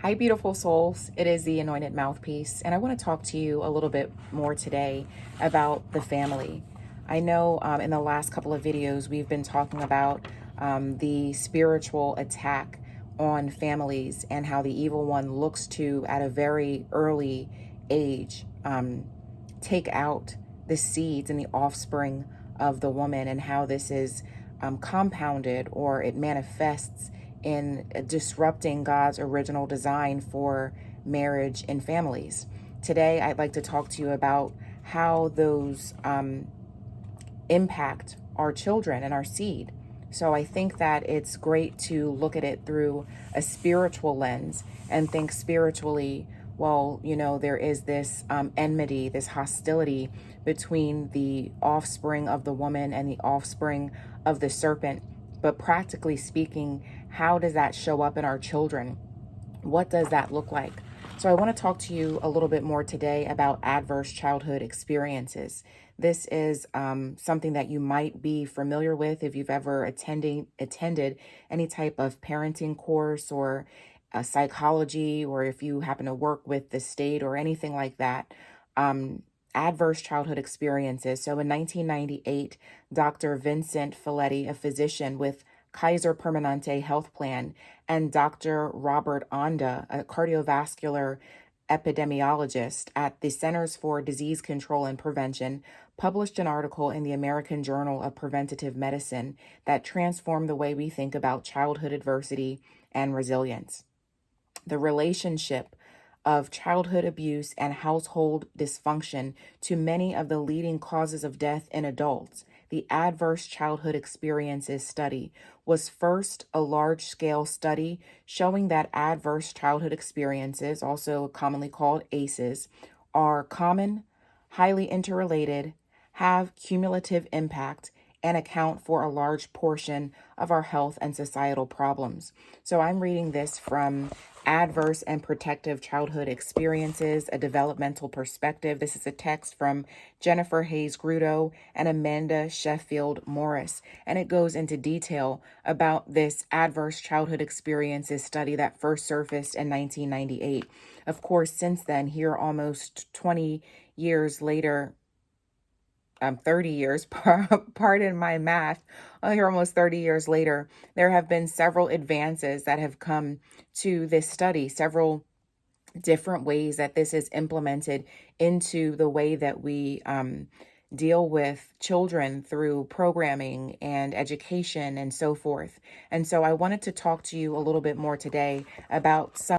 Hi, beautiful souls. It is the Anointed Mouthpiece, and I want to talk to you a little bit more today about the family. I know in the last couple of videos, we've been talking about the spiritual attack on families and how the evil one looks to, at a very early age, take out the seeds and the offspring of the woman, and how this is compounded, or it manifests in disrupting God's original design for marriage and families. Today, I'd like to talk to you about how those impact our children and our seed. So I think that it's great to look at it through a spiritual lens and think spiritually. Well, there is this enmity, this hostility between the offspring of the woman and the offspring of the serpent. But practically speaking, how does that show up in our children? What does that look like? So I want to talk to you a little bit more today about adverse childhood experiences. This is something that you might be familiar with if you've ever attended any type of parenting course or psychology, or if you happen to work with the state or anything like that. Adverse childhood experiences. So in 1998, Dr. Vincent Felitti, a physician with Kaiser Permanente Health Plan, and Dr. Robert Onda, a cardiovascular epidemiologist at the Centers for Disease Control and Prevention, published an article in the American Journal of Preventative Medicine that transformed the way we think about childhood adversity and resilience. The relationship of childhood abuse and household dysfunction to many of the leading causes of death in adults. The Adverse Childhood Experiences Study was first a large-scale study showing that adverse childhood experiences, also commonly called ACEs, are common, highly interrelated, have cumulative impact, and account for a large portion of our health and societal problems. So I'm reading this from Adverse and Protective Childhood Experiences, A Developmental Perspective. This is a text from Jennifer Hayes Grudo and Amanda Sheffield Morris, and it goes into detail about this adverse childhood experiences study that first surfaced in 1998. Of course, since then, here almost 20 years later, 30 years, pardon my math, here almost 30 years later, there have been several advances that have come to this study, several different ways that this is implemented into the way that we deal with children through programming and education and so forth. And so I wanted to talk to you a little bit more today about some